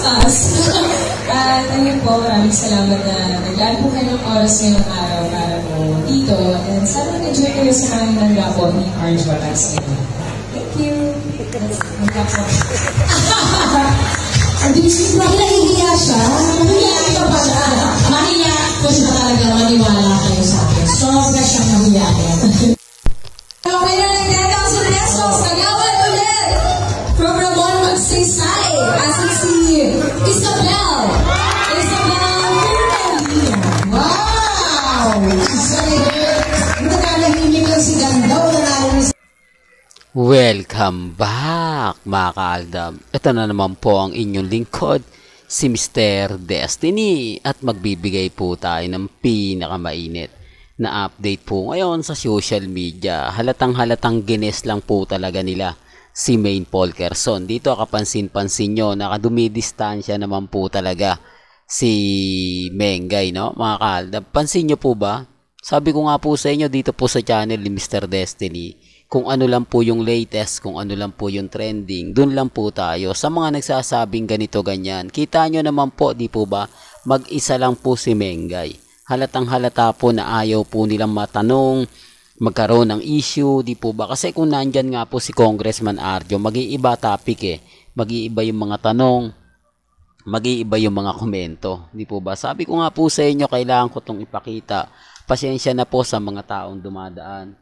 taas. Ayun po, maraming salamat na naglaan po kayo ng oras ngayong araw para po dito. And sana nag-enjoy kayo sa aming ng rapo ni Arjo Castillo. Thank you. Hindi siya nahihiya siya. Nahihiya pa siya. Mahiya ko siya talaga, maniwala kayo sa akin. Sobra siyang mahihiyain. Okay na nagdadang sa Nestos, nagawan ulit. From Ramon Magsaysay, asin si Isabel. Wow! Isabel! Nakalahimik lang si Gandaw na nalang. Welcome back mga kaaldam. Ito na naman po ang inyong lingkod, si Mr. Destiny, at magbibigay po tayo ng pinakamainit na update po ngayon sa social media. Halatang gines lang po talaga nila si Maine Paul Querson. Dito kapansin-pansin nyo, nakadumidistansya naman po talaga si Mengay, no mga kaaldam. Pansin nyo po ba? Sabi ko nga po sa inyo dito po sa channel ni Mr. Destiny, kung ano lang po yung latest, kung ano lang po yung trending, dun lang po tayo. Sa mga nagsasabing ganito ganyan, kita nyo naman po, di po ba, mag-isa lang po si Mengay. Halatang halata po na ayaw po nilang matanong, magkaroon ng issue, di po ba? Kasi kung nandyan nga po si Congressman Arjo, mag-iiba topic eh. Mag-iiba yung mga tanong, mag-iiba yung mga komento, di po ba? Sabi ko nga po sa inyo, kailangan ko itong ipakita. Pasensya na po sa mga taong dumadaan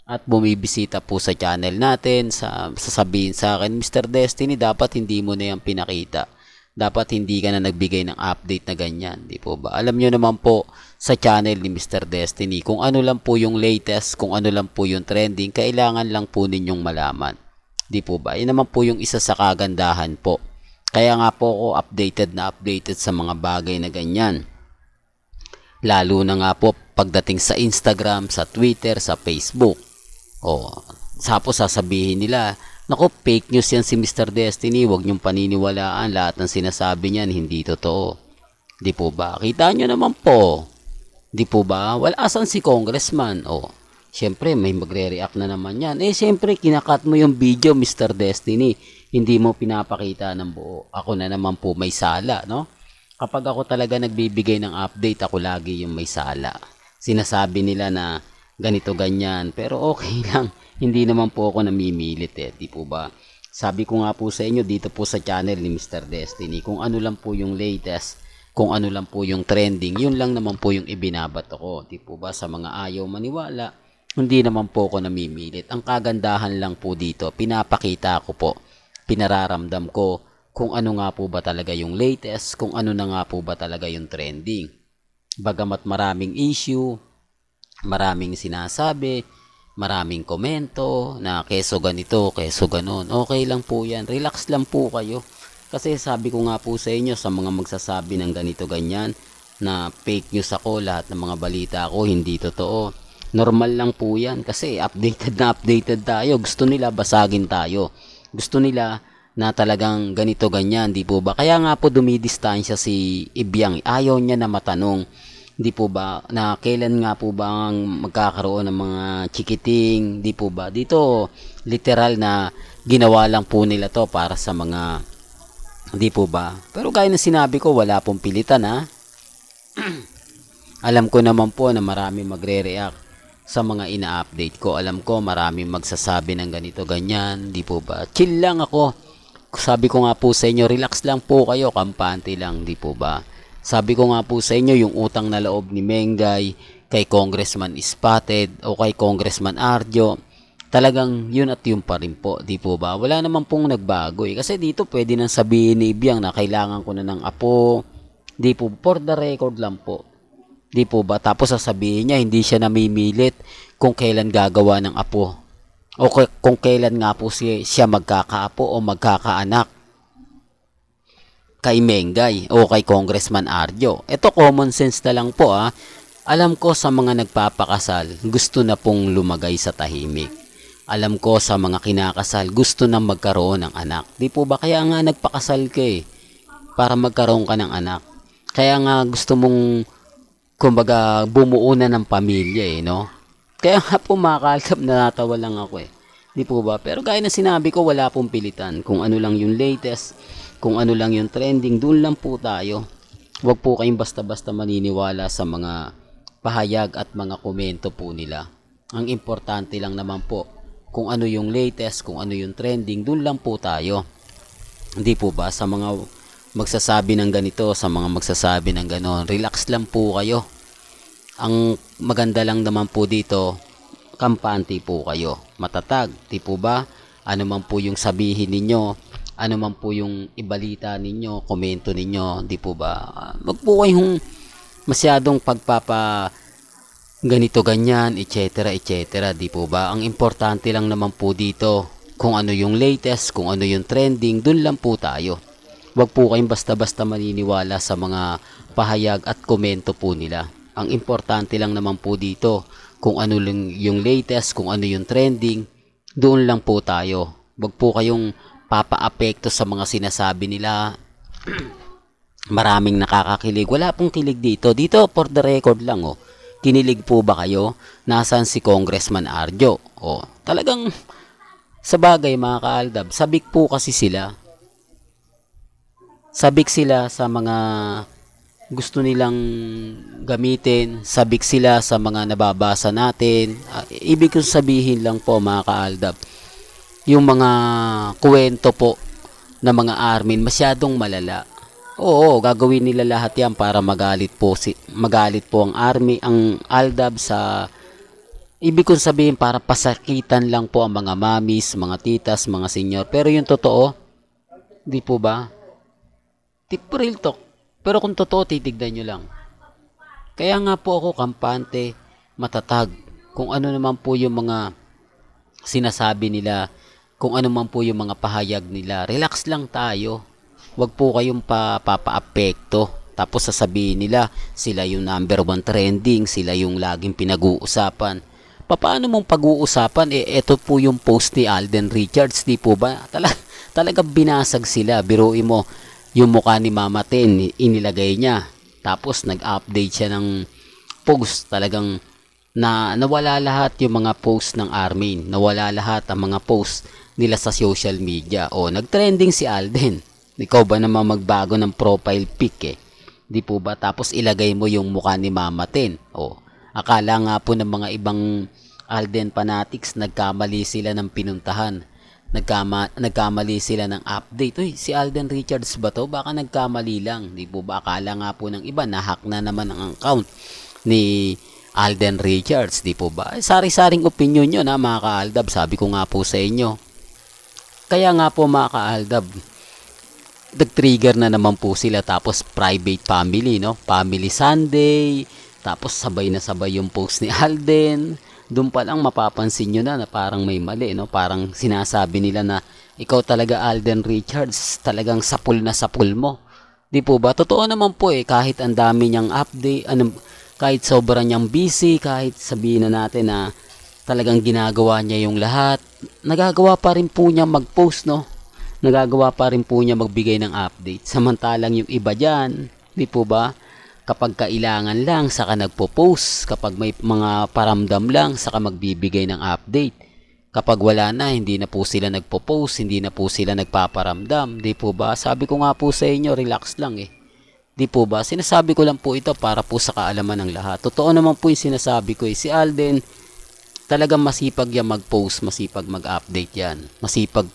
at bumibisita po sa channel natin, sasabihin sa akin, Mr. Destiny, dapat hindi mo na yan pinakita. Dapat hindi ka na nagbigay ng update na ganyan. Di po ba? Alam nyo naman po sa channel ni Mr. Destiny, kung ano lang po yung latest, kung ano lang po yung trending, kailangan lang po ninyong malaman. Di po ba? Yan naman po yung isa sa kagandahan po. Kaya nga po ako updated sa mga bagay na ganyan. Lalo na nga po pagdating sa Instagram, sa Twitter, sa Facebook. Tapos sasabihin nila, naku, fake news yan si Mr. Destiny, huwag niyong paniniwalaan, lahat ng sinasabi niyan hindi totoo. Di po ba? Kita nyo naman po. Di po ba? Wala, asan si Congressman? Siyempre may magre-react na naman yan. Siyempre kinakat mo yung video, Mr. Destiny, hindi mo pinapakita ng buo. Ako na naman po may sala, no? Kapag ako talaga nagbibigay ng update, ako lagi yung may sala. Sinasabi nila na ganito ganyan, pero okay lang, hindi naman po ako namimilit di po ba? Sabi ko nga po sa inyo dito po sa channel ni Mr. Destiny, kung ano lang po yung latest, kung ano lang po yung trending, yun lang naman po yung ibinabato ko, di po ba? Sa mga ayaw maniwala, hindi naman po ako namimilit. Ang kagandahan lang po dito, pinapakita ko po, pinararamdam ko kung ano nga po ba talaga yung latest, kung ano na nga po ba talaga yung trending. Bagamat maraming issue, maraming sinasabi, maraming komento na keso ganito, keso ganon. Okay lang po yan. Relax lang po kayo. Kasi sabi ko nga po sa inyo, sa mga magsasabi ng ganito ganyan, na fake news ako, lahat ng mga balita ko hindi totoo. Normal lang po yan. Kasi updated tayo. Gusto nila basagin tayo. Gusto nila na talagang ganito ganyan, di po ba? Kaya nga po dumidistansya si Ibiang. Ayaw niya na matanong, di po ba, na kailan nga po ba ang magkakaroon ng mga chikiting, di po ba? Dito, literal na ginawa lang po nila to para sa mga, di po ba? Pero gaya na sinabi ko, wala pong pilitan ha. Alam ko naman po na marami magre-react sa mga ina-update ko. Alam ko marami magsasabi ng ganito ganyan, di po ba? Chill lang ako. Sabi ko nga po sa inyo, relax lang po kayo, kampante lang, di po ba? Sabi ko nga po sa inyo, yung utang na loob ni Mengay kay Congressman Spotted o kay Congressman Arjo, talagang yun at yun pa rin po, di po ba? Wala naman pong nagbago Kasi dito pwede nang sabihin ni Ibiang na kailangan ko na ng apo, di po, for the record lang po. Di po ba? Tapos sasabihin niya, hindi siya namimilit kung kailan gagawa ng apo. O kung kailan nga po siya magkakaapo o magkakaanak kay Mengay o kay Congressman Arjo. Ito common sense na lang po Alam ko sa mga nagpapakasal, gusto na pong lumagay sa tahimik. Alam ko sa mga kinakasal, gusto na magkaroon ng anak. Di po ba? Kaya nga nagpakasal ka para magkaroon ka ng anak. Kaya nga gusto mong, kumbaga, bumuo na ng pamilya no? Kaya nga po mga kalkap, natawa lang ako Di po ba? Pero gaya na sinabi ko, wala pong pilitan. Kung ano lang yung latest, kung ano lang yung trending, doon lang po tayo. Huwag po kayong basta-basta maniniwala sa mga pahayag at mga komento po nila. Ang importante lang naman po, kung ano yung latest, kung ano yung trending, doon lang po tayo. Hindi po ba? Sa mga magsasabi ng ganito, sa mga magsasabi ng ganon, relax lang po kayo. Ang maganda lang naman po dito, kampante po kayo, matatag, di po ba? Ano man po yung sabihin ninyo, ano man po yung ibalita ninyo, komento ninyo, di po ba? Wag po kayong masyadong ganito ganyan, etc. etc. Di po ba? Ang importante lang naman po dito, kung ano yung latest, kung ano yung trending, dun lang po tayo. Wag po kayong basta-basta maniniwala sa mga pahayag at komento po nila. Ang importante lang naman po dito, kung ano lang yung latest, kung ano yung trending, doon lang po tayo. Wag po kayong papaapekto sa mga sinasabi nila. Maraming nakakakilig. Wala pong kilig dito. Dito, for the record lang, oh. Kinilig po ba kayo? Nasaan si Congressman Arjo? Oh, talagang sa bagay mga kaaldab, sabik po kasi sila. Sabik sila sa mga gusto nilang gamitin. Sabik sila sa mga nababasa natin. Ibig kong sabihin lang po mga kaaldab, yung mga kwento po na mga armin masyadong malala. Oo, gagawin nila lahat yan para magalit po ang army, ang aldab sa ibig kong sabihin para pasakitan lang po ang mga mamis, mga titas, mga senior. Pero yung totoo, di po ba? Real talk. Pero kung totoo, titignan nyo lang. Kaya nga po ako kampante, matatag. Kung ano naman po yung mga sinasabi nila, kung ano man po yung mga pahayag nila, relax lang tayo. Wag po kayong papaapekto. Tapos sasabihin nila, sila yung number 1 trending, sila yung laging pinag-uusapan. Paano mong pag-uusapan? Ito po yung post ni Alden Richards, di po ba? Talagang binasag sila. Biruin mo, yung mukha ni Mama Ten, inilagay niya. Tapos nag-update siya ng post. Talagang nawala lahat yung mga post ng Armin. Nawala lahat ang mga post nila sa social media. O, nag-trending si Alden. Ikaw ba naman magbago ng profile pic Di po ba? Tapos ilagay mo yung mukha ni Mama Ten. O, akala nga po ng mga ibang Alden fanatics, nagkamali sila ng pinuntahan. Nagkamali sila ng update. Uy, si Alden Richards ba to? Baka nagkamali lang. Di po ba? Akala nga po ng iba, nahack na naman ang account ni Alden Richards. Di po ba? Sari-saring opinion nyo na mga kaaldab. Sabi ko nga po sa inyo. Kaya nga po mga kaaldab, nag-trigger na naman po sila. Tapos private family, no? Family Sunday. Tapos sabay na sabay yung post ni Alden. Doon pa lang mapapansin nyo na parang may mali, no? Parang sinasabi nila na ikaw talaga Alden Richards, talagang sapul na sapul mo. Di po ba? Totoo naman po kahit ang dami niyang update, kahit sobrang niyang busy, kahit sabihin na natin na talagang ginagawa niya yung lahat, nagagawa pa rin po niya mag-post, no? Nagagawa pa rin po niya magbigay ng update. Samantalang yung iba dyan, di po ba? Kapag kailangan lang, saka nagpo-post. Kapag may mga paramdam lang, saka magbibigay ng update. Kapag wala na, hindi na po sila nagpo-post, hindi na po sila nagpaparamdam. Di po ba? Sabi ko nga po sa inyo, relax lang Di po ba? Sinasabi ko lang po ito para po sa kaalaman ng lahat. Totoo naman po yung sinasabi ko Si Alden, talagang masipag yan mag-post, masipag mag-update yan. Masipag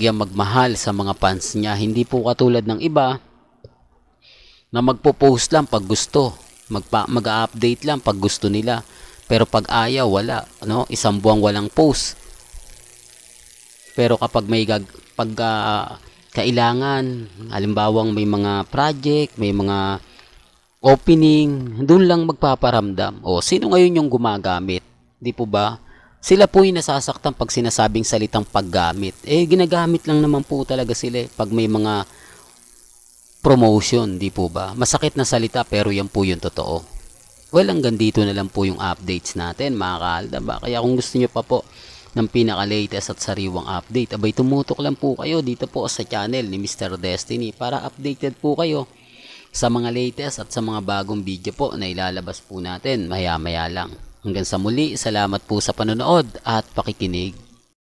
yan magmahal sa mga fans niya. Hindi po katulad ng iba, na magpo-post lang pag gusto, mag-update lang pag gusto nila, pero pag ayaw wala, no? Isang buwang walang post. Pero kapag kailangan, halimbawang may mga project, may mga opening, doon lang magpaparamdam. O sino ngayon yung gumagamit? Di po ba? Sila po yung nasasaktan pag sinasabing salitang paggamit. Ginagamit lang naman po talaga sila pag may mga promotion, di po ba? Masakit na salita pero yan po yung totoo. Well, hanggang dito na lang po yung updates natin mga kaaldab. Kaya kung gusto nyo pa po ng pinaka-latest at sariwang update, abay tumutok lang po kayo dito po sa channel ni Mr. Destiny para updated po kayo sa mga latest at sa mga bagong video po na ilalabas po natin maya-maya lang. Hanggang sa muli, salamat po sa panonood at pakikinig.